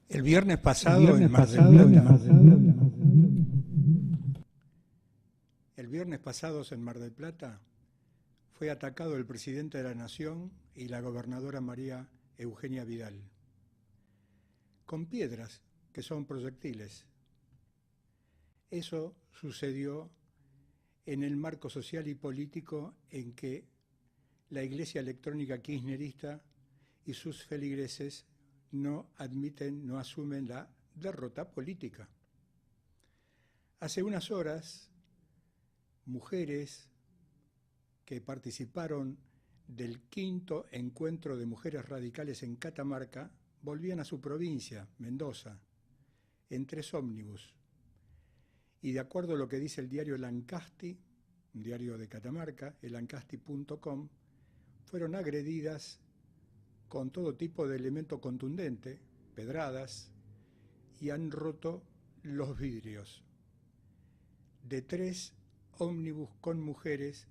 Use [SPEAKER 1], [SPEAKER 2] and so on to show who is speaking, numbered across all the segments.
[SPEAKER 1] El viernes pasado en Mar del Plata, el viernes pasado en Mar del Plata fue atacado el presidente de la Nación y la gobernadora María Eugenia Vidal, con piedras que son proyectiles. Eso sucedió en el marco social y político en que la Iglesia Electrónica Kirchnerista y sus feligreses no admiten, no asumen la derrota política. Hace unas horas, mujeres que participaron del 5º encuentro de mujeres radicales en Catamarca volvían a su provincia, Mendoza, en 3 ómnibus. Y de acuerdo a lo que dice el diario Lancasti, un diario de Catamarca, el lancasti.com, fueron agredidas con todo tipo de elemento contundente, pedradas, y han roto los vidrios de 3 ómnibus con mujeres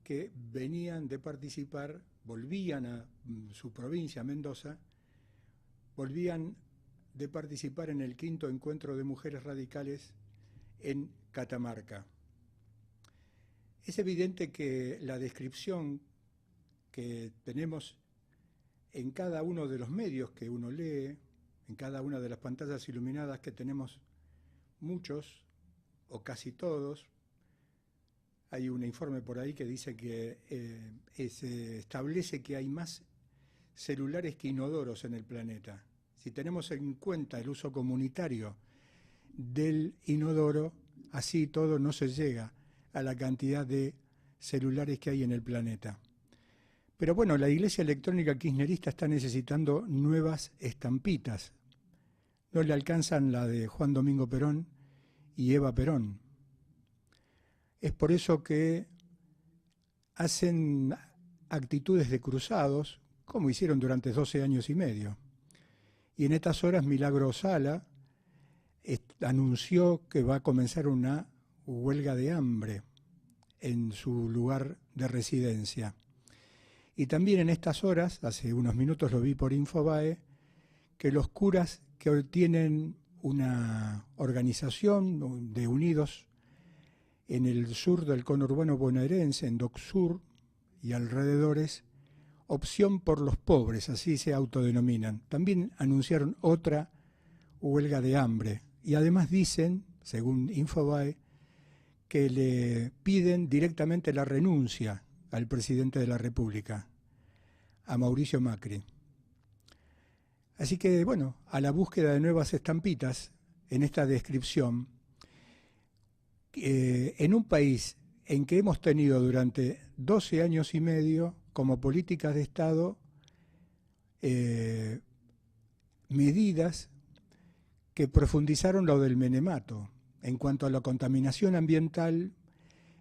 [SPEAKER 1] que venían de participar, volvían a su provincia, Mendoza, volvían de participar en el 5º encuentro de mujeres radicales en Catamarca. Es evidente que la descripción que tenemos en cada uno de los medios que uno lee, en cada una de las pantallas iluminadas que tenemos muchos o casi todos, hay un informe por ahí que dice que se establece que hay más celulares que inodoros en el planeta. Si tenemos en cuenta el uso comunitario del inodoro, así todo no se llega a la cantidad de celulares que hay en el planeta. Pero bueno, la Iglesia Electrónica Kirchnerista está necesitando nuevas estampitas. No le alcanzan la de Juan Domingo Perón y Eva Perón. Es por eso que hacen actitudes de cruzados, como hicieron durante 12 años y medio. Y en estas horas Milagro Sala anunció que va a comenzar una huelga de hambre en su lugar de residencia. Y también en estas horas, hace unos minutos lo vi por Infobae, que los curas que tienen una organización de unidos en el sur del conurbano bonaerense, en Dock Sur y alrededores, Opción por los Pobres, así se autodenominan, también anunciaron otra huelga de hambre. Y además dicen, según Infobae, que le piden directamente la renuncia al presidente de la República, a Mauricio Macri. Así que, bueno, a la búsqueda de nuevas estampitas en esta descripción, en un país en que hemos tenido durante 12 años y medio como políticas de Estado medidas que profundizaron lo del menemato en cuanto a la contaminación ambiental,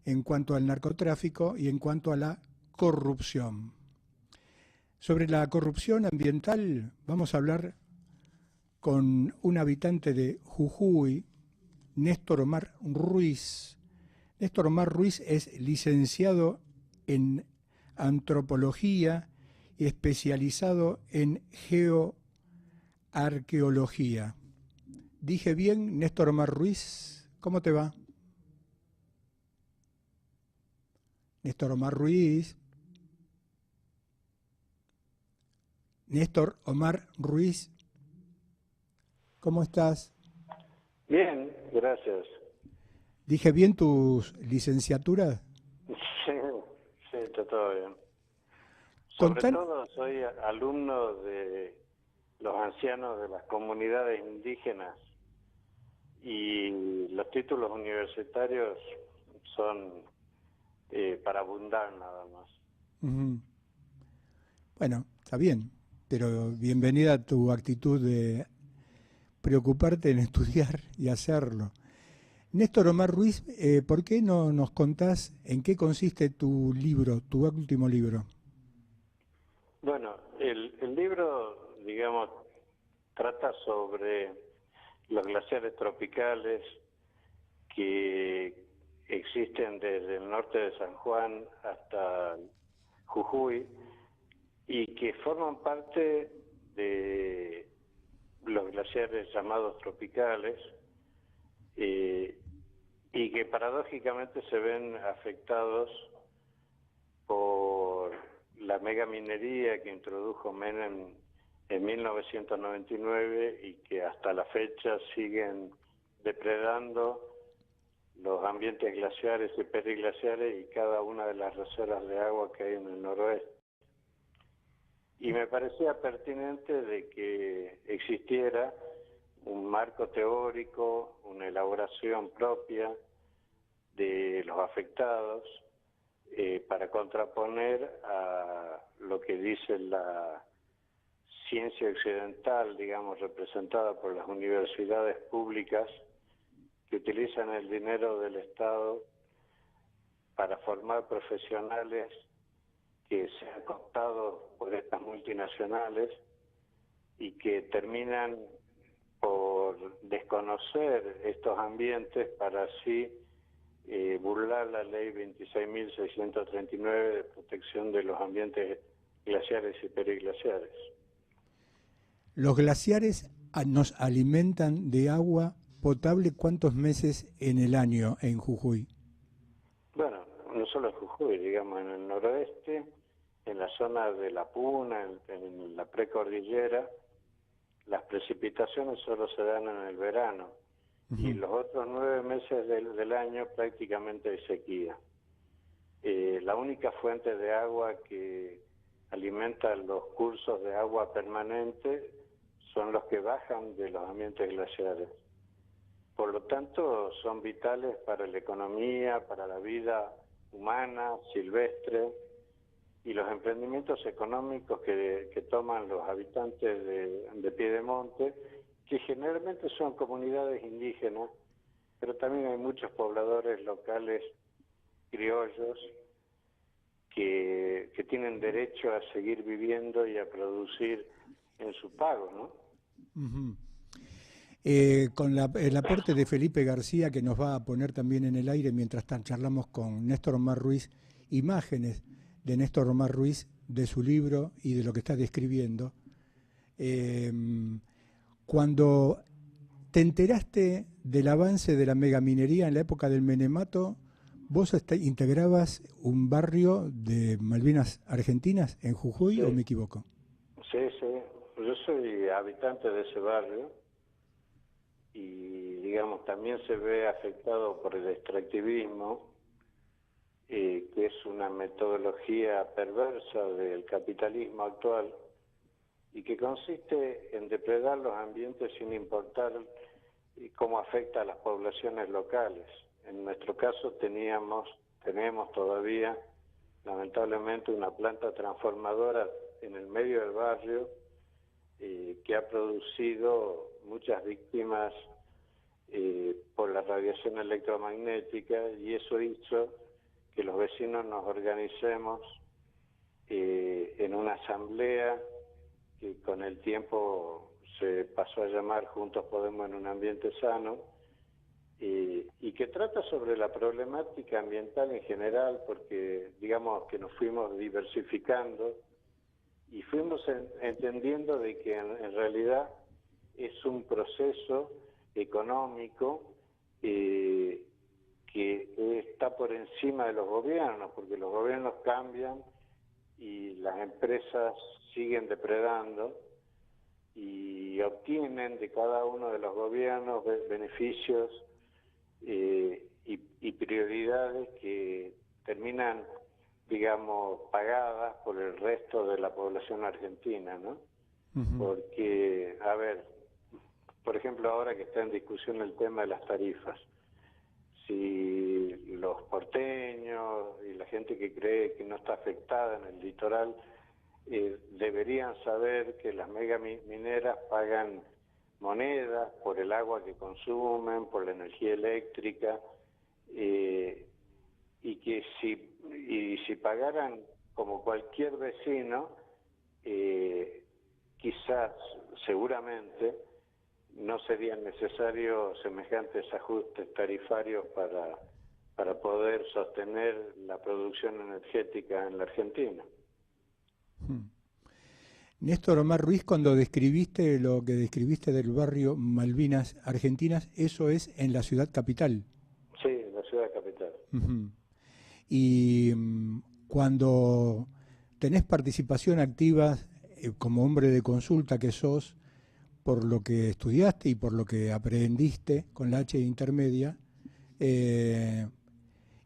[SPEAKER 1] en cuanto al narcotráfico y en cuanto a la corrupción. Sobre la corrupción ambiental vamos a hablar con un habitante de Jujuy, Néstor Omar Ruiz. Néstor Omar Ruiz es licenciado en antropología y especializado en geoarqueología. ¿Dije bien, Néstor Omar Ruiz? ¿Cómo te va? Néstor Omar Ruiz. Néstor Omar Ruiz, ¿cómo estás?
[SPEAKER 2] Bien, gracias.
[SPEAKER 1] ¿Dije bien tus licenciaturas?
[SPEAKER 2] Sí, sí, está todo bien. Sobre
[SPEAKER 1] Contan...
[SPEAKER 2] todo soy alumno de los ancianos de las comunidades indígenas y los títulos universitarios son para abundar nada más.
[SPEAKER 1] Bueno, está bien, pero bienvenida tu actitud de preocuparte en estudiar y hacerlo. Néstor Omar Ruiz, ¿por qué no nos contás en qué consiste tu libro, tu último libro?
[SPEAKER 2] Bueno, el libro, digamos, trata sobre los glaciares tropicales que existen desde el norte de San Juan hasta Jujuy y que forman parte de los glaciares llamados tropicales, y que paradójicamente se ven afectados por la megaminería que introdujo Menem en 1999 y que hasta la fecha siguen depredando los ambientes glaciares y periglaciares y cada una de las reservas de agua que hay en el noroeste. Y me parecía pertinente de que existiera un marco teórico, una elaboración propia de los afectados para contraponer a lo que dice la ciencia occidental, digamos, representada por las universidades públicas que utilizan el dinero del Estado para formar profesionales que sean cooptados por estas multinacionales y que terminan por desconocer estos ambientes para así burlar la ley 26.639 de protección de los ambientes glaciares y periglaciares.
[SPEAKER 1] Los glaciares nos alimentan de agua potable ¿cuántos meses en el año en Jujuy?
[SPEAKER 2] Bueno, no solo en Jujuy, digamos, en el noroeste, en la zona de La Puna, en la precordillera, las precipitaciones solo se dan en el verano. Y los otros 9 meses del año prácticamente hay sequía. La única fuente de agua que alimenta los cursos de agua permanente son los que bajan de los ambientes glaciares. Por lo tanto, son vitales para la economía, para la vida humana, silvestre, y los emprendimientos económicos que toman los habitantes de Piedemonte, que generalmente son comunidades indígenas, pero también hay muchos pobladores locales criollos que tienen derecho a seguir viviendo y a producir en su pago, ¿no?
[SPEAKER 1] Uh-huh. Con el aporte de Felipe García, que nos va a poner también en el aire mientras charlamos con Néstor Omar Ruiz, imágenes de Néstor Omar Ruiz, de su libro y de lo que está describiendo. Cuando te enteraste del avance de la megaminería en la época del Menemato, ¿vos integrabas un barrio de Malvinas Argentinas en Jujuy,
[SPEAKER 2] Sí.
[SPEAKER 1] ¿O me equivoco?
[SPEAKER 2] Sí, sí. Yo soy habitante de ese barrio y, digamos, también se ve afectado por el extractivismo, que es una metodología perversa del capitalismo actual y que consiste en depredar los ambientes sin importar cómo afecta a las poblaciones locales. En nuestro caso tenemos todavía, lamentablemente, una planta transformadora en el medio del barrio que ha producido muchas víctimas por la radiación electromagnética, y eso hizo que los vecinos nos organicemos en una asamblea que con el tiempo se pasó a llamar Juntos Podemos en un Ambiente Sano, y que trata sobre la problemática ambiental en general, porque digamos que nos fuimos diversificando y fuimos entendiendo de que en realidad es un proceso económico que está por encima de los gobiernos, porque los gobiernos cambian y las empresas siguen depredando y obtienen de cada uno de los gobiernos beneficios y prioridades que terminan, digamos, pagadas por el resto de la población argentina, ¿no? Uh-huh. Porque, a ver, por ejemplo, ahora que está en discusión el tema de las tarifas, si los porteños y la gente que cree que no está afectada en el litoral deberían saber que las megamineras pagan monedas por el agua que consumen, por la energía eléctrica, y que si pagaran como cualquier vecino, quizás, seguramente, no serían necesarios semejantes ajustes tarifarios para poder sostener la producción energética en la Argentina.
[SPEAKER 1] Néstor Omar Ruiz, cuando describiste lo que describiste del barrio Malvinas Argentinas, eso es en la ciudad capital.
[SPEAKER 2] Sí, en la ciudad capital.
[SPEAKER 1] Ujú. Y cuando tenés participación activa como hombre de consulta que sos, por lo que estudiaste y por lo que aprendiste con la H intermedia, eh,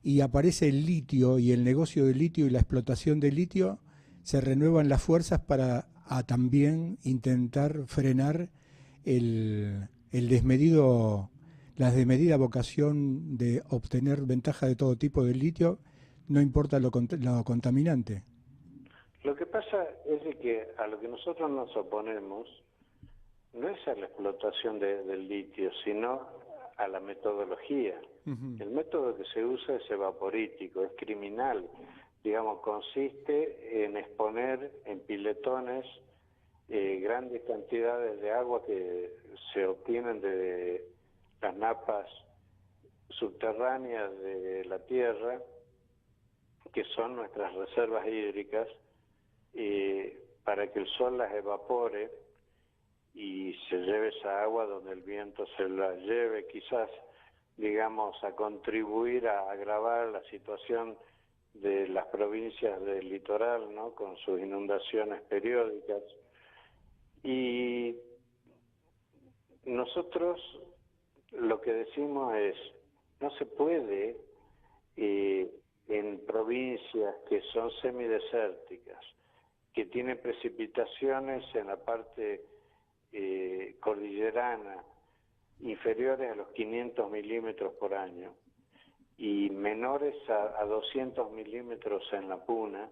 [SPEAKER 1] y aparece el litio y el negocio del litio y la explotación del litio, se renuevan las fuerzas para también intentar frenar el desmedido, la desmedida vocación de obtener ventaja de todo tipo del litio, no importa lo contaminante.
[SPEAKER 2] Lo que pasa es de que a lo que nosotros nos oponemos no es a la explotación del litio, sino a la metodología. El método que se usa es evaporítico, es criminal. Digamos, consiste en exponer en piletones grandes cantidades de agua que se obtienen de las napas subterráneas de la tierra, que son nuestras reservas hídricas, para que el sol las evapore y se lleve esa agua donde el viento se la lleve, quizás, digamos, a contribuir a agravar la situación de las provincias del litoral, ¿no?, con sus inundaciones periódicas. Y nosotros lo que decimos es, no se puede en provincias que son semidesérticas, que tienen precipitaciones en la parte cordillerana inferiores a los 500 milímetros por año y menores a 200 milímetros en la puna,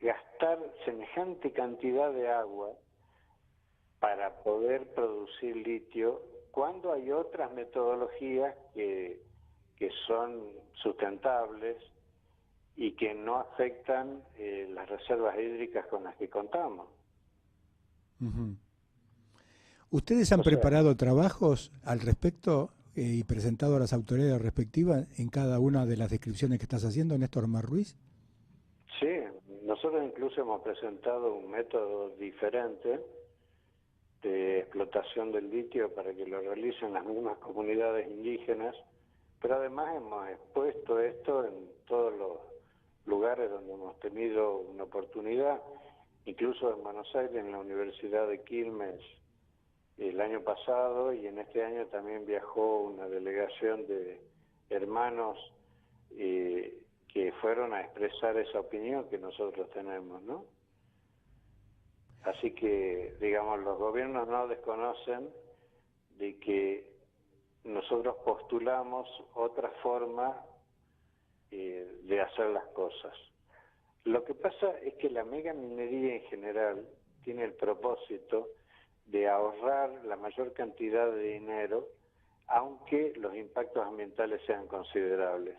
[SPEAKER 2] gastar semejante cantidad de agua para poder producir litio, cuando hay otras metodologías que son sustentables y que no afectan las reservas hídricas con las que contamos.
[SPEAKER 1] Uh-huh. ¿Ustedes han preparado trabajos al respecto y presentado a las autoridades respectivas en cada una de las descripciones que estás haciendo, Néstor Omar Ruiz?
[SPEAKER 2] Sí, nosotros incluso hemos presentado un método diferente de explotación del litio para que lo realicen las mismas comunidades indígenas, pero además hemos expuesto esto en todos los lugares donde hemos tenido una oportunidad, incluso en Buenos Aires, en la Universidad de Quilmes, el año pasado, y en este año también viajó una delegación de hermanos que fueron a expresar esa opinión que nosotros tenemos, ¿no? Así que, digamos, los gobiernos no desconocen de que nosotros postulamos otra forma de hacer las cosas. Lo que pasa es que la megaminería en general tiene el propósito de ahorrar la mayor cantidad de dinero, aunque los impactos ambientales sean considerables.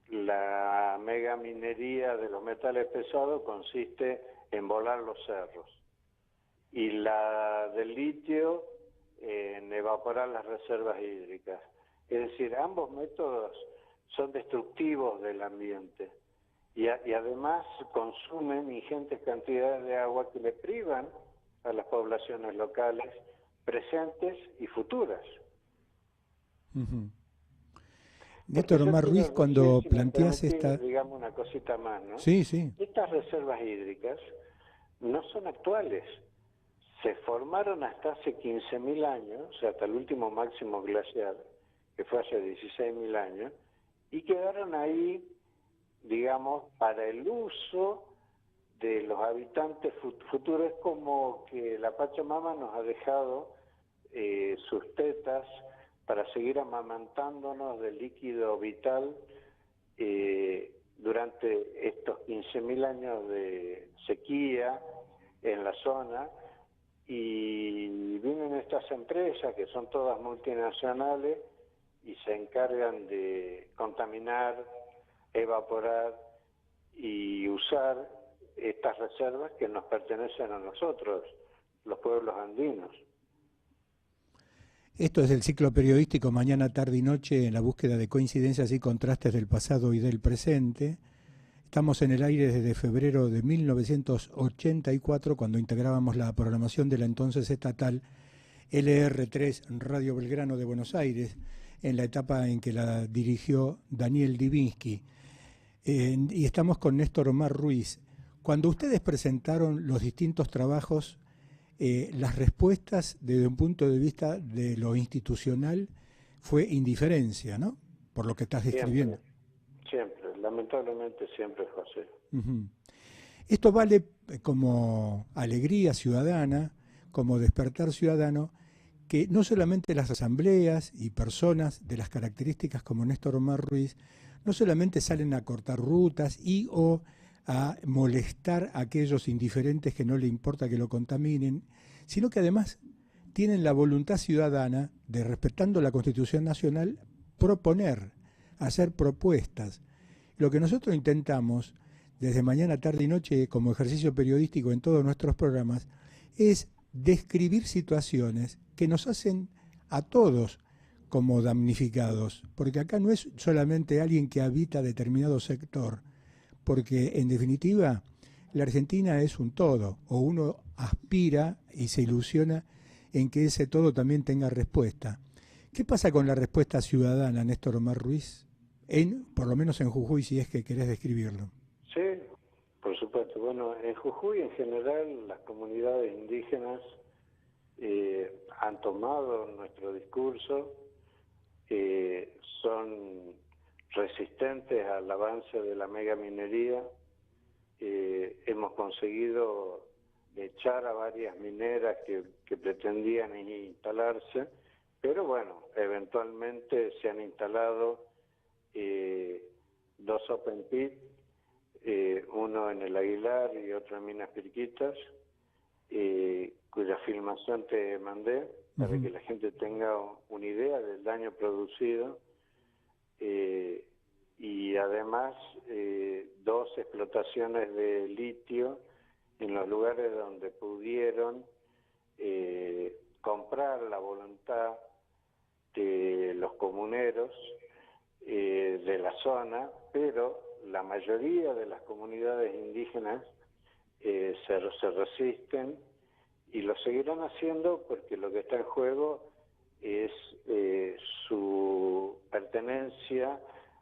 [SPEAKER 2] La megaminería de los metales pesados consiste en volar los cerros, y la del litio en evaporar las reservas hídricas. Es decir, ambos métodos son destructivos del ambiente y además consumen ingentes cantidades de agua que le privan a las poblaciones locales presentes y futuras.
[SPEAKER 1] Uh-huh. Néstor Omar Ruiz, cuando planteas esta...
[SPEAKER 2] Digamos una cosita más, ¿no?
[SPEAKER 1] Sí, sí.
[SPEAKER 2] Estas reservas hídricas no son actuales. Se formaron hasta hace 15.000 años, o sea, hasta el último máximo glaciar, que fue hace 16.000 años, y quedaron ahí, digamos, para el uso de los habitantes futuros. Es como que la Pachamama nos ha dejado sus tetas para seguir amamantándonos del líquido vital durante estos 15.000 años de sequía en la zona. Y vienen estas empresas que son todas multinacionales y se encargan de contaminar, evaporar y usar estas reservas que nos pertenecen a nosotros, los pueblos andinos.
[SPEAKER 1] Esto es el ciclo periodístico Mañana, Tarde y Noche, en la búsqueda de coincidencias y contrastes del pasado y del presente. Estamos en el aire desde febrero de 1984, cuando integrábamos la programación de la entonces estatal LR3 Radio Belgrano de Buenos Aires, en la etapa en que la dirigió Daniel Divinsky. Y estamos con Néstor Omar Ruiz. Cuando ustedes presentaron los distintos trabajos, las respuestas desde un punto de vista de lo institucional fue indiferencia, ¿no? Por lo que estás describiendo.
[SPEAKER 2] Siempre, lamentablemente siempre fue así.
[SPEAKER 1] Esto vale como alegría ciudadana, como despertar ciudadano, que no solamente las asambleas y personas de las características como Néstor Omar Ruiz, no solamente salen a cortar rutas y o a molestar a aquellos indiferentes que no le importa que lo contaminen, sino que además tienen la voluntad ciudadana de, respetando la Constitución Nacional, proponer, hacer propuestas. Lo que nosotros intentamos, desde mañana, tarde y noche, como ejercicio periodístico en todos nuestros programas, es describir situaciones que nos hacen a todos como damnificados, porque acá no es solamente alguien que habita determinado sector, porque en definitiva la Argentina es un todo, o uno aspira y se ilusiona en que ese todo también tenga respuesta. ¿Qué pasa con la respuesta ciudadana, Néstor Omar Ruiz? Por lo menos en Jujuy, si es que querés describirlo.
[SPEAKER 2] Sí, por supuesto. Bueno, en Jujuy en general las comunidades indígenas han tomado nuestro discurso, son resistentes al avance de la megaminería. Hemos conseguido echar a varias mineras que pretendían instalarse, pero bueno, eventualmente se han instalado 2 open pit, uno en el Aguilar y otro en Minas Pirquitas, cuya filmación te mandé para que la gente tenga una idea del daño producido, y además 2 explotaciones de litio en los lugares donde pudieron comprar la voluntad de los comuneros de la zona, pero la mayoría de las comunidades indígenas se resisten y lo seguirán haciendo porque lo que está en juego es su pertenencia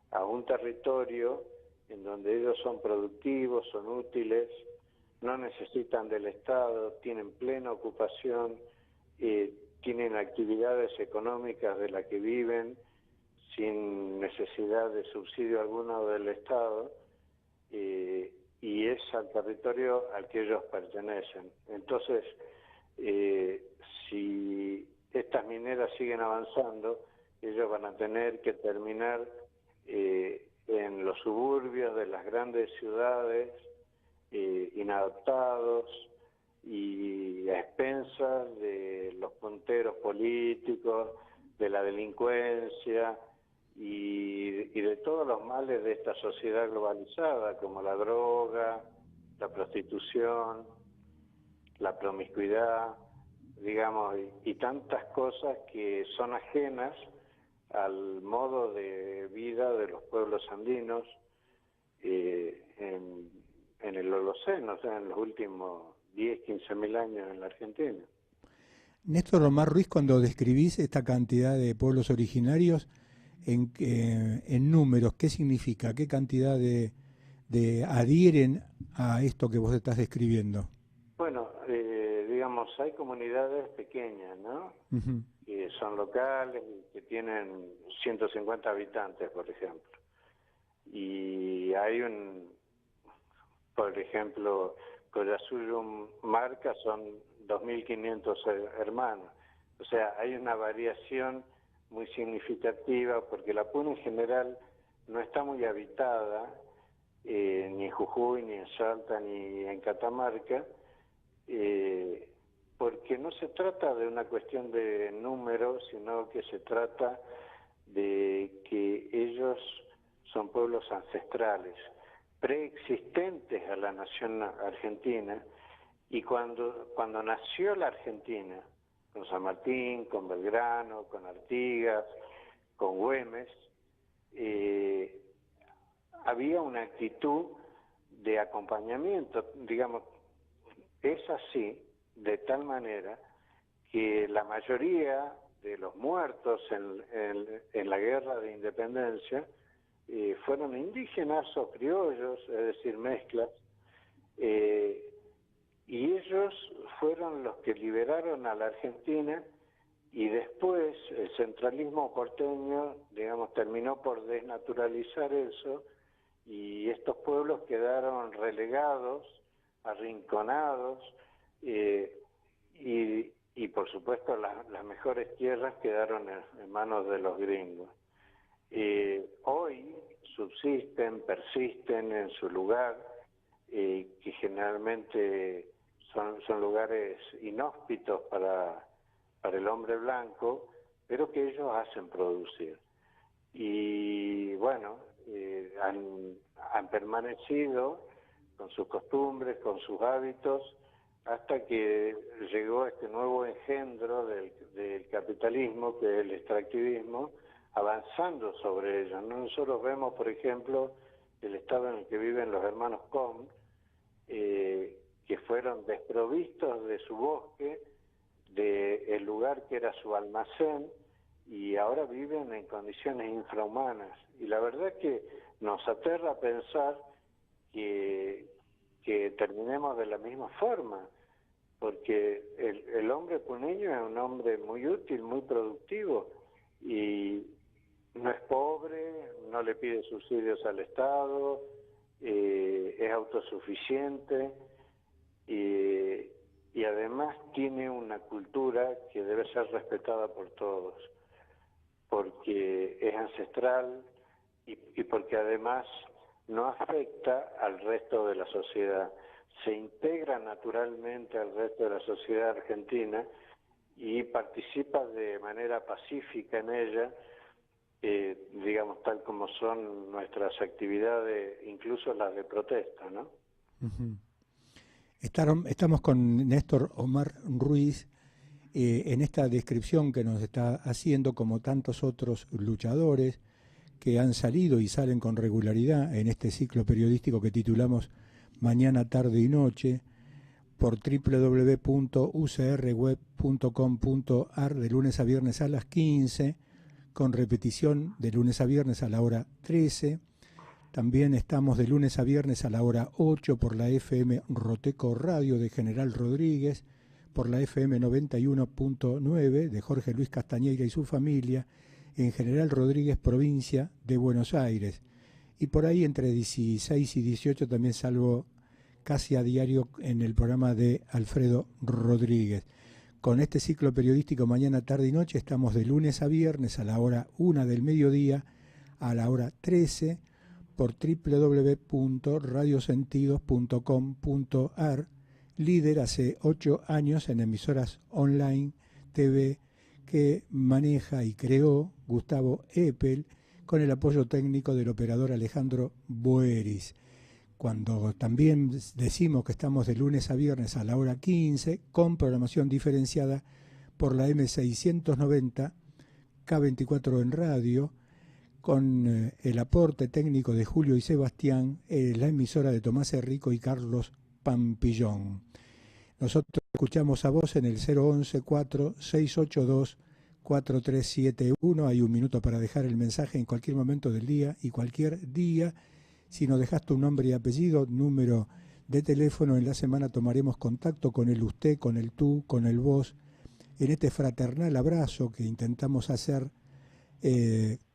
[SPEAKER 2] a un territorio en donde ellos son productivos, son útiles, no necesitan del Estado, tienen plena ocupación, tienen actividades económicas de las que viven sin necesidad de subsidio alguno del Estado, y es al territorio al que ellos pertenecen. Entonces, si estas mineras siguen avanzando, ellos van a tener que terminar en los suburbios de las grandes ciudades, inadaptados y a expensas de los punteros políticos, de la delincuencia y de todos los males de esta sociedad globalizada, como la droga, la prostitución, la promiscuidad, digamos, y tantas cosas que son ajenas al modo de vida de los pueblos andinos en el Holoceno, o sea, en los últimos 10, 15 mil años en la Argentina.
[SPEAKER 1] Néstor Omar Ruiz, cuando describís esta cantidad de pueblos originarios en números, ¿qué significa? ¿Qué cantidad de adhieren a esto que vos estás describiendo?
[SPEAKER 2] Bueno, digamos, hay comunidades pequeñas, ¿no? Que son locales, que tienen 150 habitantes, por ejemplo. Y hay por ejemplo, Collasuyo Marca son 2.500 hermanos. O sea, hay una variación muy significativa porque la Puna en general no está muy habitada, ni en Jujuy, ni en Salta, ni en Catamarca, porque no se trata de una cuestión de números, sino que se trata de que ellos son pueblos ancestrales, preexistentes a la nación argentina, y cuando nació la Argentina, con San Martín, con Belgrano, con Artigas, con Güemes, había una actitud de acompañamiento, digamos, es así, de tal manera que la mayoría de los muertos en la guerra de independencia fueron indígenas o criollos, es decir, mezclas, y ellos fueron los que liberaron a la Argentina, y después el centralismo porteño, digamos, terminó por desnaturalizar eso, y estos pueblos quedaron relegados, arrinconados, y por supuesto las mejores tierras quedaron en manos de los gringos. Hoy subsisten, persisten en su lugar, que generalmente son lugares inhóspitos para el hombre blanco, pero que ellos hacen producir. Y bueno, han permanecido con sus costumbres, con sus hábitos, hasta que llegó este nuevo engendro del capitalismo, que es el extractivismo, avanzando sobre ellos. Nosotros vemos, por ejemplo, el estado en el que viven los hermanos Cohn, que fueron desprovistos de su bosque, del lugar que era su almacén, y ahora viven en condiciones infrahumanas. Y la verdad es que nos aterra pensar que terminemos de la misma forma, porque el hombre puneño es un hombre muy útil, muy productivo, y no es pobre, no le pide subsidios al Estado, es autosuficiente, y además tiene una cultura que debe ser respetada por todos, porque es ancestral y porque además no afecta al resto de la sociedad, se integra naturalmente al resto de la sociedad argentina y participa de manera pacífica en ella, digamos, tal como son nuestras actividades, incluso las de protesta, ¿no?
[SPEAKER 1] Uh-huh. Estamos con Néstor Omar Ruiz en esta descripción que nos está haciendo, como tantos otros luchadores que han salido y salen con regularidad en este ciclo periodístico que titulamos Mañana, Tarde y Noche, por www.ucrweb.com.ar, de lunes a viernes a las 15, con repetición de lunes a viernes a la hora 13. También estamos de lunes a viernes a la hora 8 por la FM Roteco Radio de General Rodríguez, por la FM 91.9 de Jorge Luis Castañeira y su familia, en General Rodríguez, provincia de Buenos Aires. Y por ahí entre 16 y 18 también salgo casi a diario en el programa de Alfredo Rodríguez. Con este ciclo periodístico Mañana, Tarde y Noche estamos de lunes a viernes a la hora 1 del mediodía a la hora 13 por www.radiosentidos.com.ar, líder hace 8 años en emisoras online TV que maneja y creó Gustavo Eppel con el apoyo técnico del operador Alejandro Boeris. Cuando también decimos que estamos de lunes a viernes a la hora 15 con programación diferenciada por la M690 K24 en radio, con el aporte técnico de Julio y Sebastián, la emisora de Tomás Enrico y Carlos Pampillón. Nosotros escuchamos a vos en el 011-4682-4371. Hay un minuto para dejar el mensaje en cualquier momento del día y cualquier día. Si nos dejas tu nombre y apellido, número de teléfono, en la semana tomaremos contacto con el usted, con el tú, con el vos, en este fraternal abrazo que intentamos hacer,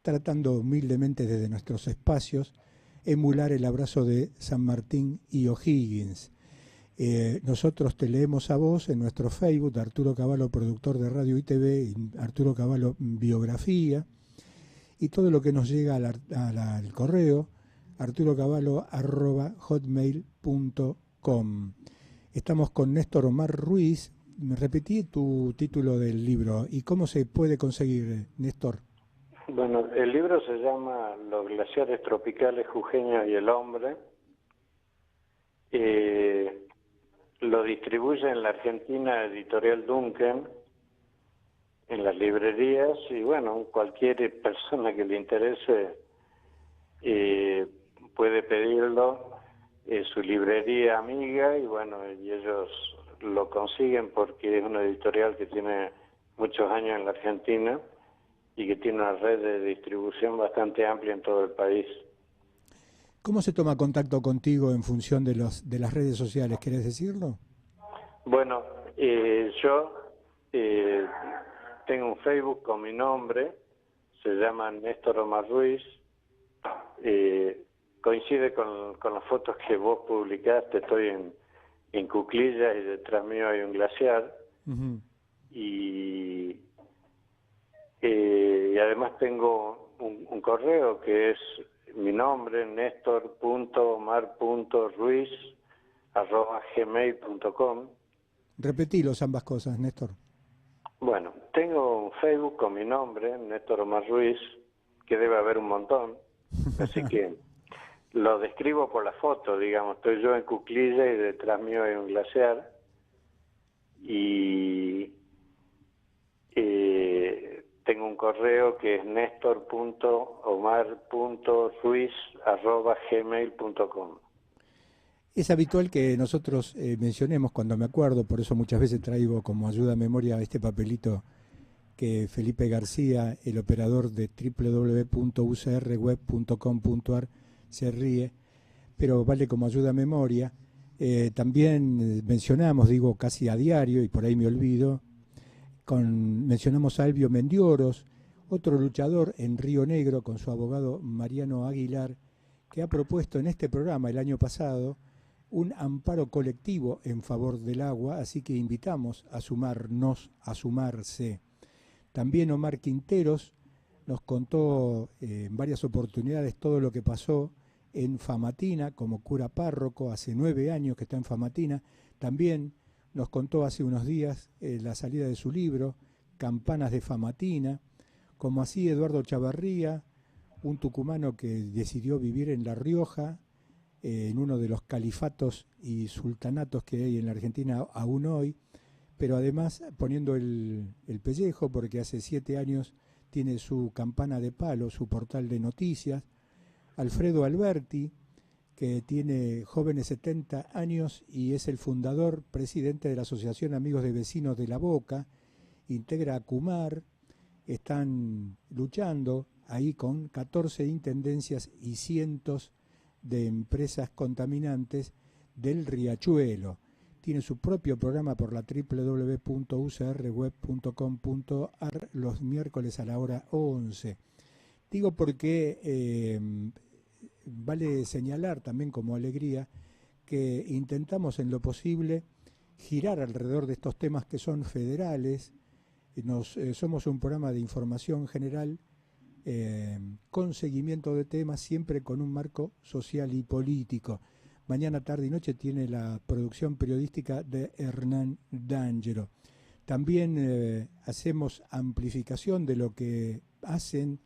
[SPEAKER 1] tratando humildemente desde nuestros espacios, emular el abrazo de San Martín y O'Higgins. Nosotros te leemos a vos en nuestro Facebook, Arturo Cavallo, productor de radio y TV, y Arturo Cavallo, biografía, y todo lo que nos llega al correo, arturocavallo@hotmail.com. Estamos con Néstor Omar Ruiz. Me repetí tu título del libro y cómo se puede conseguir, Néstor.
[SPEAKER 2] Bueno, el libro se llama Los glaciares tropicales jujeños y el hombre. Lo distribuye en la Argentina Editorial Duncan, en las librerías, y bueno, cualquier persona que le interese puede pedirlo. su librería amiga, y bueno, y ellos lo consiguen porque es una editorial que tiene muchos años en la Argentina y que tiene una red de distribución bastante amplia en todo el país.
[SPEAKER 1] ¿Cómo se toma contacto contigo en función de las redes sociales? ¿Querés decirlo?
[SPEAKER 2] Bueno, yo tengo un Facebook con mi nombre, se llama Néstor Omar Ruiz, coincide con las fotos que vos publicaste, estoy en Cuclillas y detrás mío hay un glaciar.
[SPEAKER 1] Uh-huh.
[SPEAKER 2] Y además tengo un correo que es mi nombre, nestor.omar.ruiz@gmail.com.
[SPEAKER 1] Repetilos ambas cosas, Néstor.
[SPEAKER 2] Bueno, tengo un Facebook con mi nombre, Néstor Omar Ruiz, que debe haber un montón, así que lo describo por la foto, digamos, estoy yo en Cuclillas y detrás mío hay un glaciar, y tengo un correo que es nestor.omar.ruiz@gmail.com.
[SPEAKER 1] Es habitual que nosotros mencionemos cuando me acuerdo, por eso muchas veces traigo como ayuda a memoria este papelito que Felipe García, el operador de www.ucrweb.com.ar, se ríe, pero vale como ayuda a memoria. También mencionamos, digo casi a diario, y por ahí me olvido, mencionamos a Albio Mendioros, otro luchador en Río Negro con su abogado Mariano Aguilar, que ha propuesto en este programa el año pasado un amparo colectivo en favor del agua, así que invitamos a sumarnos, a sumarse. También Omar Quinteros nos contó en varias oportunidades todo lo que pasó en Famatina como cura párroco, hace 9 años que está en Famatina. También nos contó hace unos días la salida de su libro, Campanas de Famatina, como así Eduardo Chavarría, un tucumano que decidió vivir en La Rioja, en uno de los califatos y sultanatos que hay en la Argentina aún hoy, pero además poniendo el pellejo porque hace 7 años tiene su campana de palo, su portal de noticias. Alfredo Alberti, que tiene jóvenes 70 años y es el fundador, presidente de la Asociación Amigos de Vecinos de La Boca, integra a Cumar, están luchando ahí con 14 intendencias y cientos de empresas contaminantes del Riachuelo. Tiene su propio programa por la www.ucrweb.com.ar los miércoles a la hora 11. Digo porque vale señalar también como alegría que intentamos en lo posible girar alrededor de estos temas que son federales. Somos un programa de información general con seguimiento de temas, siempre con un marco social y político. Mañana, tarde y noche tiene la producción periodística de Hernán D'Angelo. También hacemos amplificación de lo que hacen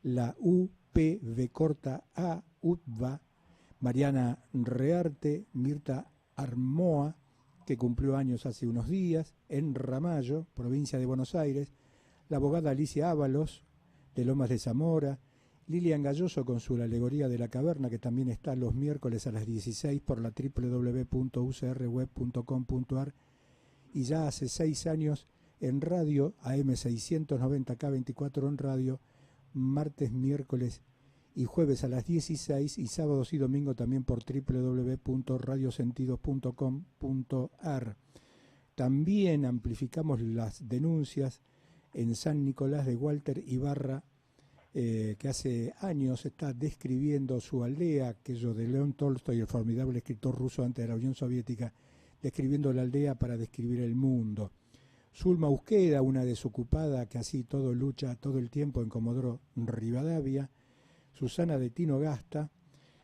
[SPEAKER 1] la UPV corta A, UTVA, Mariana Rearte, Mirta Armoa, que cumplió años hace unos días, en Ramallo, provincia de Buenos Aires, la abogada Alicia Ábalos, de Lomas de Zamora, Lilian Galloso con su La alegoría de la caverna, que también está los miércoles a las 16 por la www.ucrweb.com.ar, y ya hace 6 años en radio AM690K24 en radio, martes, miércoles y jueves a las 16 y sábados y domingo también por www.radiosentidos.com.ar. También amplificamos las denuncias en San Nicolás de Walter Ibarra, que hace años está describiendo su aldea, aquello de León Tolstoy, el formidable escritor ruso antes de la Unión Soviética, describiendo la aldea para describir el mundo. Zulma Usqueda, una desocupada que así todo lucha todo el tiempo en Comodoro Rivadavia, Susana de Tino Gasta,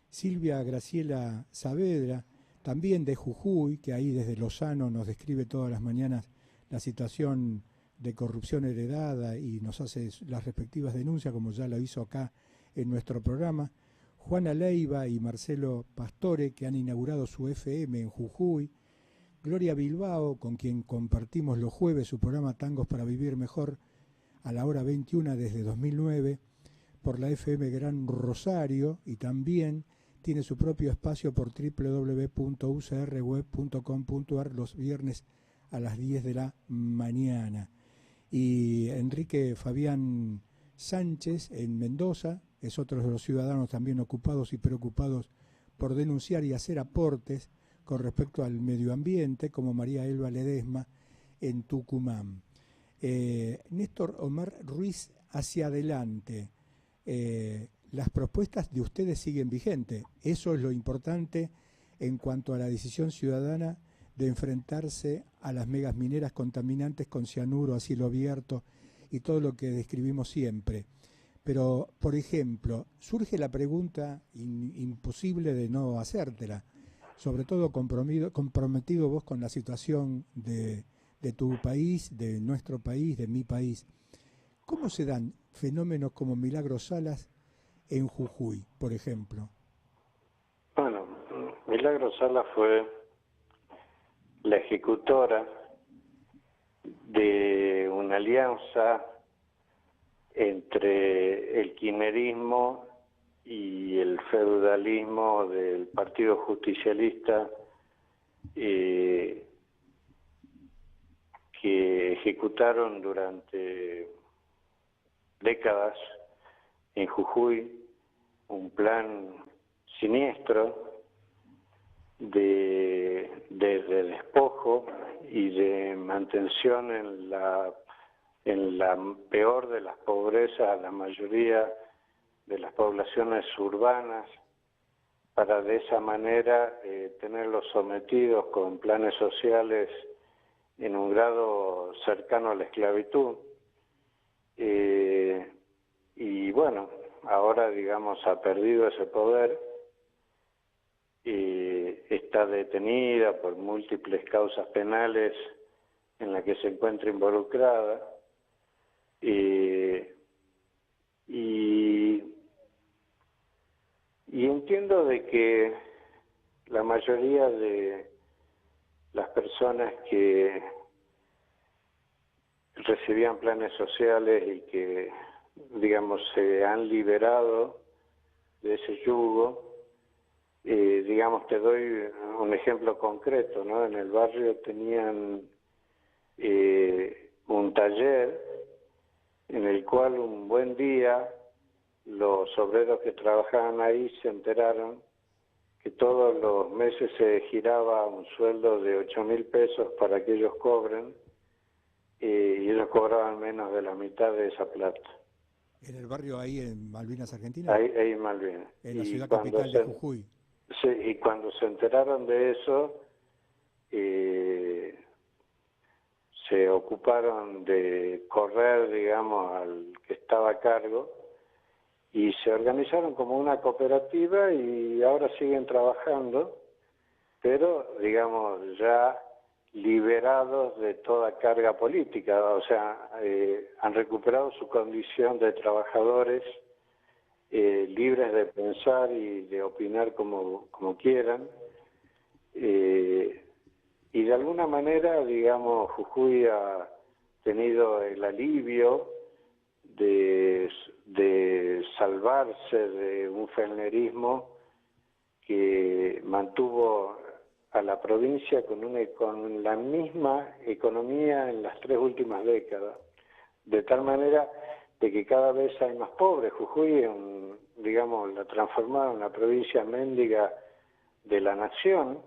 [SPEAKER 1] Silvia Graciela Saavedra, también de Jujuy, que ahí desde Lozano nos describe todas las mañanas la situación de corrupción heredada y nos hace las respectivas denuncias, como ya lo hizo acá en nuestro programa. Juana Leiva y Marcelo Pastore, que han inaugurado su FM en Jujuy. Gloria Bilbao, con quien compartimos los jueves su programa Tangos para Vivir Mejor, a la hora 21 desde 2009, por la FM Gran Rosario, y también tiene su propio espacio por www.ucrweb.com.ar los viernes a las 10 de la mañana. Y Enrique Fabián Sánchez en Mendoza es otro de los ciudadanos también ocupados y preocupados por denunciar y hacer aportes con respecto al medio ambiente, como María Elba Ledesma en Tucumán. Néstor Omar Ruiz, hacia adelante, las propuestas de ustedes siguen vigentes. Eso es lo importante en cuanto a la decisión ciudadana de enfrentarse a las megas mineras contaminantes con cianuro a cielo abierto y todo lo que describimos siempre. Pero, por ejemplo, surge la pregunta imposible de no hacértela, sobre todo comprometido vos con la situación de tu país, de nuestro país, de mi país. ¿Cómo se dan fenómenos como Milagro Salas en Jujuy, por ejemplo?
[SPEAKER 2] Bueno, Milagro Salas fue la ejecutora de una alianza entre el kirchnerismo y el feudalismo del Partido Justicialista, que ejecutaron durante décadas en Jujuy un plan siniestro de despojo y de mantención en la peor de las pobrezas a la mayoría de las poblaciones urbanas, para de esa manera tenerlos sometidos con planes sociales en un grado cercano a la esclavitud. Y bueno, ahora digamos ha perdido ese poder, está detenida por múltiples causas penales en las que se encuentra involucrada, y entiendo de que la mayoría de las personas que recibían planes sociales y que, digamos, se han liberado de ese yugo, digamos, te doy un ejemplo concreto, ¿no? En el barrio tenían un taller en el cual un buen día los obreros que trabajaban ahí se enteraron que todos los meses se giraba un sueldo de 8.000 pesos para que ellos cobren, y ellos cobraban menos de la mitad de esa plata.
[SPEAKER 1] ¿En el barrio ahí en Malvinas, Argentina?
[SPEAKER 2] Ahí en Malvinas.
[SPEAKER 1] En la ciudad capital de Jujuy.
[SPEAKER 2] Sí, y cuando se enteraron de eso, se ocuparon de correr, digamos, al que estaba a cargo, y se organizaron como una cooperativa y ahora siguen trabajando, pero, digamos, ya liberados de toda carga política, o sea, han recuperado su condición de trabajadores libres de pensar y de opinar como quieran, y de alguna manera, digamos, Jujuy ha tenido el alivio de salvarse de un felnerismo que mantuvo a la provincia con la misma economía en las 3 últimas décadas, de tal manera de que cada vez hay más pobres. Jujuy, digamos, la transformaron en una provincia mendiga de la nación,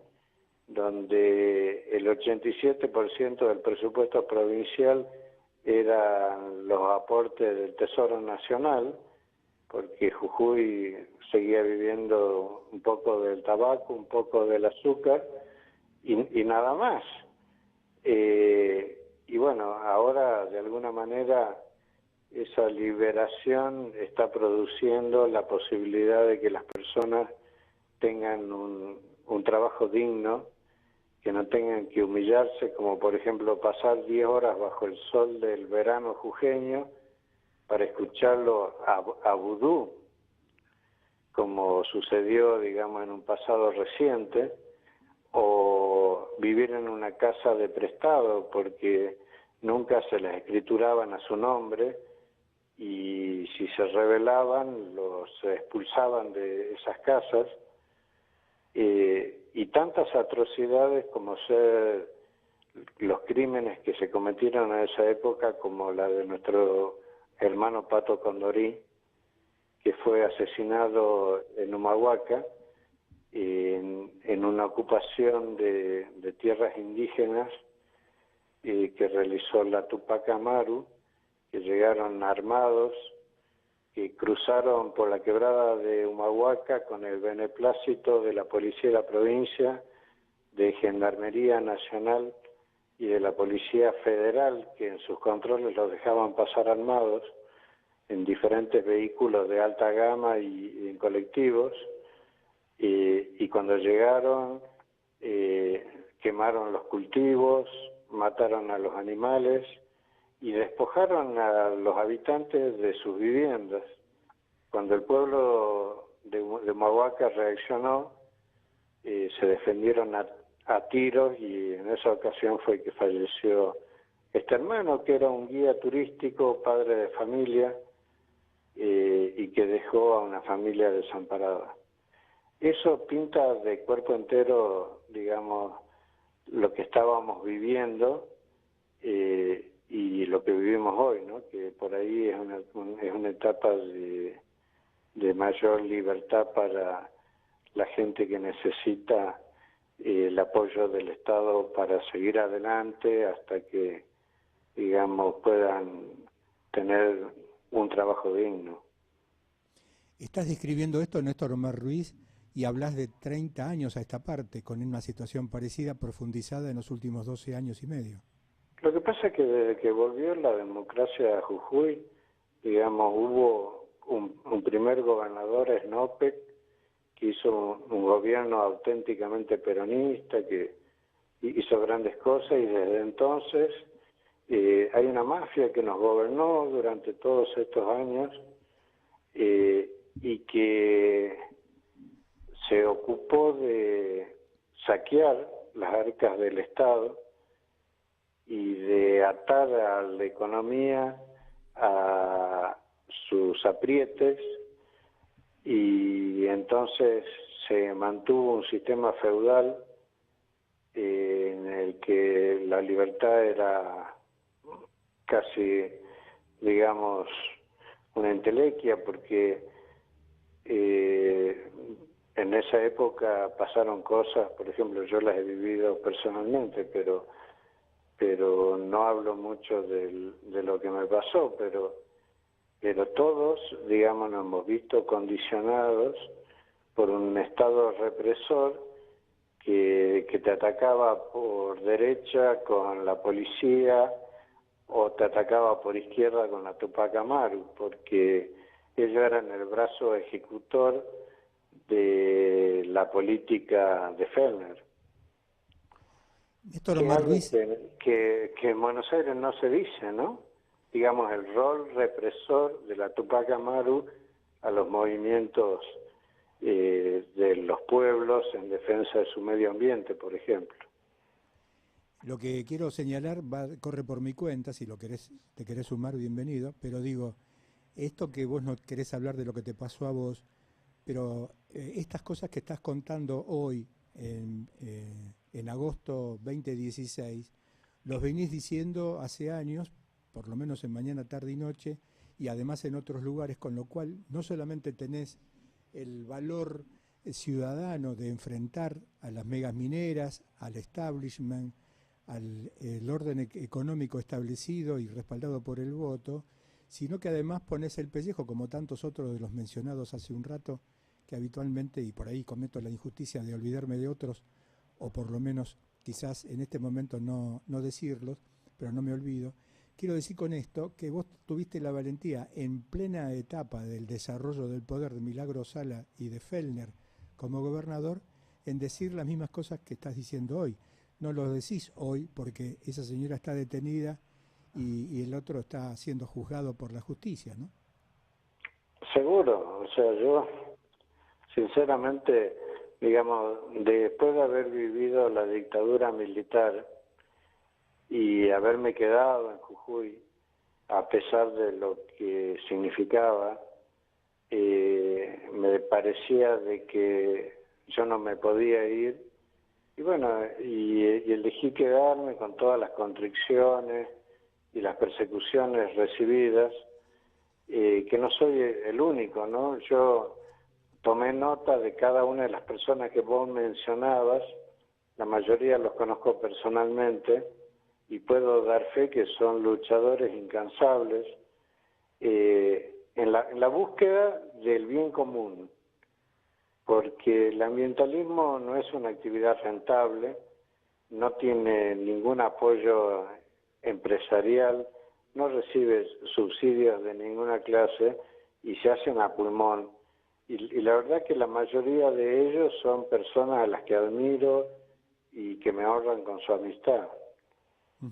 [SPEAKER 2] donde el 87% del presupuesto provincial eran los aportes del Tesoro Nacional, porque Jujuy seguía viviendo un poco del tabaco, un poco del azúcar y nada más. Y bueno, ahora de alguna manera esa liberación está produciendo la posibilidad de que las personas tengan un trabajo digno, que no tengan que humillarse, como por ejemplo pasar 10 horas bajo el sol del verano jujeño para escucharlo a vudú, como sucedió, digamos, en un pasado reciente, o vivir en una casa de prestado porque nunca se les escrituraban a su nombre, y si se rebelaban los expulsaban de esas casas, y tantas atrocidades como ser los crímenes que se cometieron en esa época, como la de nuestro hermano Pato Condorí, que fue asesinado en Humahuaca en una ocupación de tierras indígenas que realizó la Tupac Amaru, que llegaron armados, que cruzaron por la quebrada de Humahuaca con el beneplácito de la policía de la provincia, de Gendarmería Nacional y de la Policía Federal, que en sus controles los dejaban pasar armados en diferentes vehículos de alta gama y en colectivos, y cuando llegaron quemaron los cultivos, mataron a los animales y despojaron a los habitantes de sus viviendas. Cuando el pueblo de Humahuaca reaccionó, se defendieron a tiros, y en esa ocasión fue que falleció este hermano, que era un guía turístico, padre de familia, y que dejó a una familia desamparada. Eso pinta de cuerpo entero, digamos, lo que estábamos viviendo y lo que vivimos hoy, ¿no? Que por ahí es una etapa de mayor libertad para la gente que necesita el apoyo del Estado para seguir adelante hasta que, digamos, puedan tener un trabajo digno.
[SPEAKER 1] Estás describiendo esto, Néstor Omar Ruiz, y hablas de 30 años a esta parte, con una situación parecida, profundizada en los últimos 12 años y medio.
[SPEAKER 2] Lo que pasa es que desde que volvió la democracia a Jujuy, digamos, hubo un primer gobernador, Snopek, que hizo un gobierno auténticamente peronista, que hizo grandes cosas, y desde entonces hay una mafia que nos gobernó durante todos estos años y que se ocupó de saquear las arcas del Estado y de atar a la economía a sus aprietes, y entonces se mantuvo un sistema feudal en el que la libertad era casi, digamos, una entelequia, porque en esa época pasaron cosas, por ejemplo, yo las he vivido personalmente, pero no hablo mucho de lo que me pasó, pero todos, digamos, nos hemos visto condicionados por un Estado represor que te atacaba por derecha con la policía o te atacaba por izquierda con la Tupac Amaru, porque ellos eran el brazo ejecutor de la política de Fellner.
[SPEAKER 1] Néstor Omar Ruiz,
[SPEAKER 2] que en Buenos Aires no se dice, ¿no? Digamos, el rol represor de la Tupac Amaru a los movimientos de los pueblos en defensa de su medio ambiente, por ejemplo.
[SPEAKER 1] lo que quiero señalar corre por mi cuenta, si te querés sumar, bienvenido, pero digo, esto que vos no querés hablar de lo que te pasó a vos, pero estas cosas que estás contando hoy, en agosto 2016, los venís diciendo hace años, por lo menos en Mañana, Tarde y Noche, y además en otros lugares, con lo cual no solamente tenés el valor ciudadano de enfrentar a las megas mineras, al establishment, el orden económico establecido y respaldado por el voto, sino que además pones el pellejo, como tantos otros de los mencionados hace un rato, que habitualmente, y por ahí cometo la injusticia de olvidarme de otros, o por lo menos quizás en este momento no decirlos, pero no me olvido. Quiero decir con esto que vos tuviste la valentía en plena etapa del desarrollo del poder de Milagro Sala y de Fellner como gobernador en decir las mismas cosas que estás diciendo hoy. No lo decís hoy porque esa señora está detenida y el otro está siendo juzgado por la justicia, ¿no?
[SPEAKER 2] Seguro, o sea, yo sinceramente, digamos, después de haber vivido la dictadura militar y haberme quedado en Jujuy, a pesar de lo que significaba, me parecía de que yo no me podía ir. Y bueno, y elegí quedarme con todas las constricciones y las persecuciones recibidas, que no soy el único, ¿no? Yo tomé nota de cada una de las personas que vos mencionabas, la mayoría los conozco personalmente y puedo dar fe que son luchadores incansables en la búsqueda del bien común, porque el ambientalismo no es una actividad rentable, no tiene ningún apoyo empresarial, no recibe subsidios de ninguna clase y se hacen a pulmón. Y la verdad que la mayoría de ellos son personas a las que admiro y que me honran con su amistad.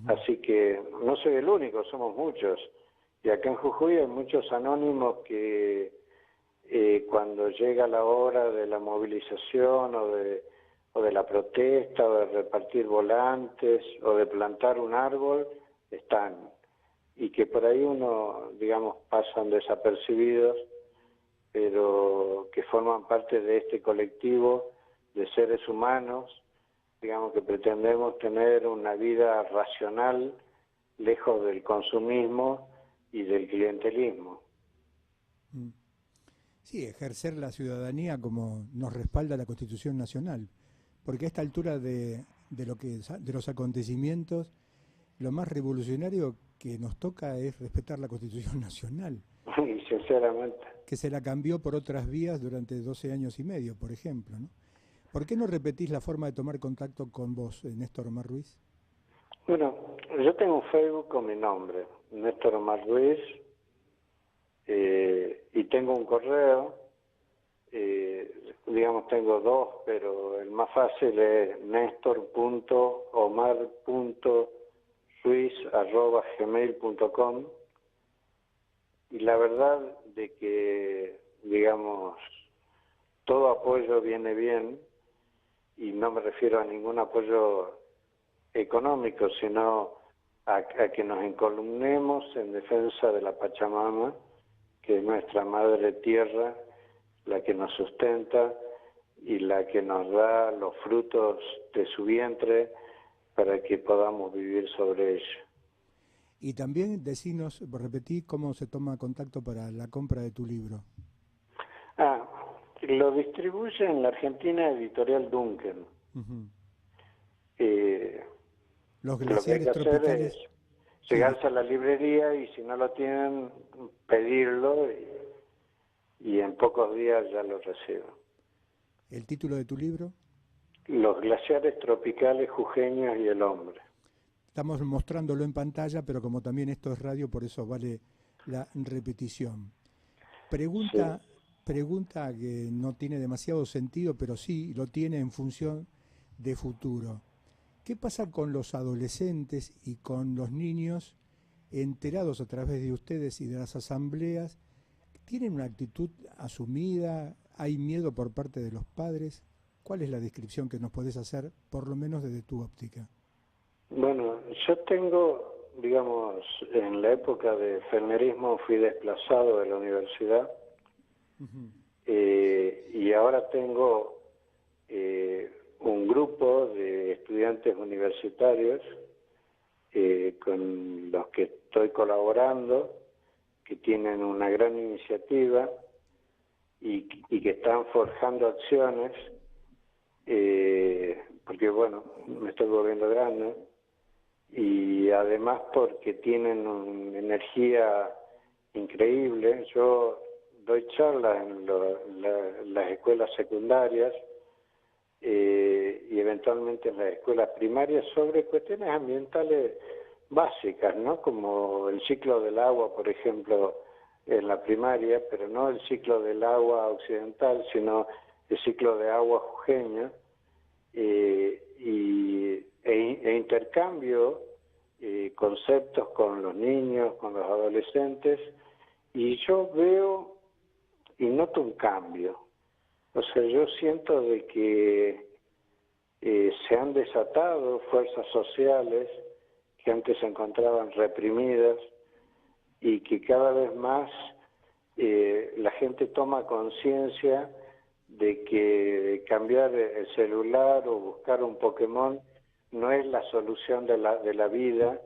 [SPEAKER 2] Así que no soy el único, somos muchos. Y acá en Jujuy hay muchos anónimos que cuando llega la hora de la movilización o de la protesta o de repartir volantes o de plantar un árbol, están. Y que por ahí digamos, pasan desapercibidos, pero que forman parte de este colectivo de seres humanos, digamos, que pretendemos tener una vida racional, lejos del consumismo y del clientelismo.
[SPEAKER 1] Sí, ejercer la ciudadanía como nos respalda la Constitución Nacional, porque a esta altura de los acontecimientos, lo más revolucionario que nos toca es respetar la Constitución Nacional.
[SPEAKER 2] Y sinceramente.
[SPEAKER 1] Que se la cambió por otras vías durante 12 años y medio, por ejemplo, ¿no? ¿Por qué no repetís la forma de tomar contacto con vos, Néstor Omar Ruiz?
[SPEAKER 2] Bueno, yo tengo un Facebook con mi nombre, Néstor Omar Ruiz, y tengo un correo, digamos tengo dos, pero el más fácil es nestor.omar.ruiz@gmail.com, y la verdad de que, digamos, todo apoyo viene bien, y no me refiero a ningún apoyo económico, sino a que nos encolumnemos en defensa de la Pachamama, que es nuestra madre tierra, la que nos sustenta y la que nos da los frutos de su vientre para que podamos vivir sobre ella.
[SPEAKER 1] Y también decinos, repetí, cómo se toma contacto para la compra de tu libro.
[SPEAKER 2] Lo distribuye en la Argentina Editorial Duncan.
[SPEAKER 1] Los glaciares
[SPEAKER 2] lo que hay que
[SPEAKER 1] tropicales.
[SPEAKER 2] hacer es llegarse a la librería y si no lo tienen, pedirlo y en pocos días ya lo recibo.
[SPEAKER 1] ¿El título de tu libro?
[SPEAKER 2] Los glaciares tropicales jujeños y el hombre.
[SPEAKER 1] Estamos mostrándolo en pantalla, pero como también esto es radio, por eso vale la repetición. Pregunta que no tiene demasiado sentido, pero sí lo tiene en función de futuro. ¿Qué pasa con los adolescentes y con los niños enterados a través de ustedes y de las asambleas? ¿Tienen una actitud asumida? ¿Hay miedo por parte de los padres? ¿Cuál es la descripción que nos podés hacer, por lo menos desde tu óptica?
[SPEAKER 2] Bueno, yo tengo, digamos, en la época de fermerismo fui desplazado de la universidad. Y ahora tengo un grupo de estudiantes universitarios con los que estoy colaborando, que tienen una gran iniciativa y que están forjando acciones, porque bueno, me estoy volviendo grande, y además porque tienen una energía increíble. Yo doy charlas en las escuelas secundarias y eventualmente en las escuelas primarias sobre cuestiones ambientales básicas, ¿no? Como el ciclo del agua, por ejemplo, en la primaria, pero no el ciclo del agua occidental, sino el ciclo de agua jujeña, e intercambio conceptos con los niños, con los adolescentes, y yo veo y noto un cambio. O sea, yo siento de que se han desatado fuerzas sociales que antes se encontraban reprimidas y que cada vez más la gente toma conciencia de que cambiar el celular o buscar un Pokémon no es la solución de la vida,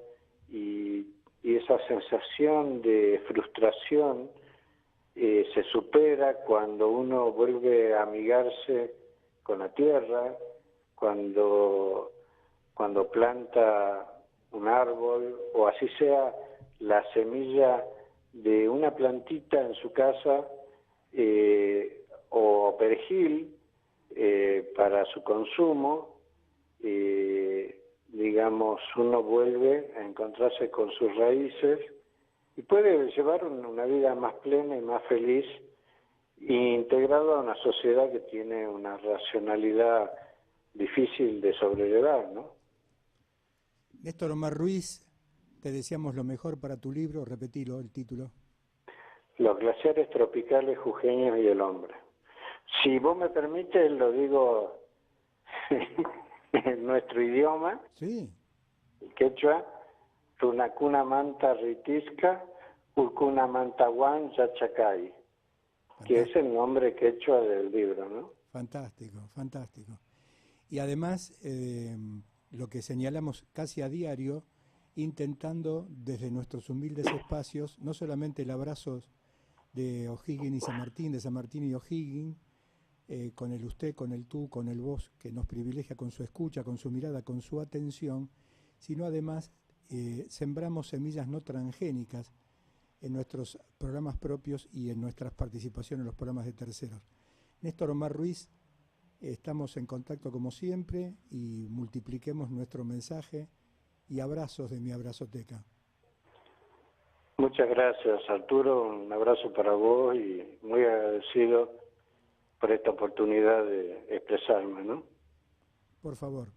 [SPEAKER 2] y esa sensación de frustración se supera cuando uno vuelve a amigarse con la tierra, cuando planta un árbol, o así sea la semilla de una plantita en su casa, o perejil para su consumo. Digamos, uno vuelve a encontrarse con sus raíces y puede llevar una vida más plena y más feliz, integrado a una sociedad que tiene una racionalidad difícil de sobrellevar, ¿no?
[SPEAKER 1] Néstor Omar Ruiz, te deseamos lo mejor para tu libro. Repetilo, el título.
[SPEAKER 2] Los glaciares tropicales jujeños y el hombre. Si vos me permites, lo digo en nuestro idioma,
[SPEAKER 1] Sí.
[SPEAKER 2] el quechua: Tunacuna manta ritisca, Urcuna mantawan yachacay, que es el nombre quechua del libro, ¿no?
[SPEAKER 1] Fantástico, fantástico. Y además, lo que señalamos casi a diario, intentando desde nuestros humildes espacios, no solamente el abrazo de O'Higgins y San Martín, de San Martín y O'Higgins, con el usted, con el tú, con el vos, que nos privilegia con su escucha, con su mirada, con su atención, sino además sembramos semillas no transgénicas en nuestros programas propios y en nuestras participaciones en los programas de terceros. Néstor Omar Ruiz, estamos en contacto como siempre y multipliquemos nuestro mensaje, y abrazos de mi abrazoteca.
[SPEAKER 2] Muchas gracias, Arturo. Un abrazo para vos y muy agradecido por esta oportunidad de expresarme, ¿no?
[SPEAKER 1] Por favor,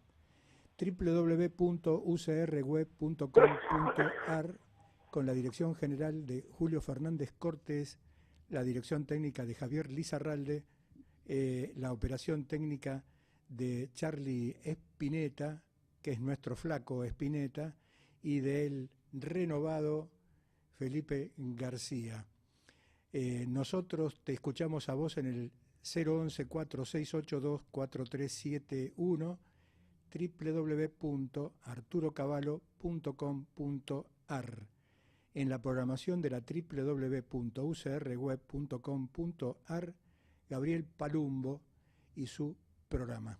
[SPEAKER 1] www.ucrweb.com.ar, con la dirección general de Julio Fernández Cortés, la dirección técnica de Javier Lizarralde, la operación técnica de Charlie Espineta, que es nuestro flaco Espineta, y del renovado Felipe García. Nosotros te escuchamos a vos en el 011-4682-4371, www.arturocavallo.com.ar, en la programación de la www.ucrweb.com.ar, Gabriel Palumbo y su programa.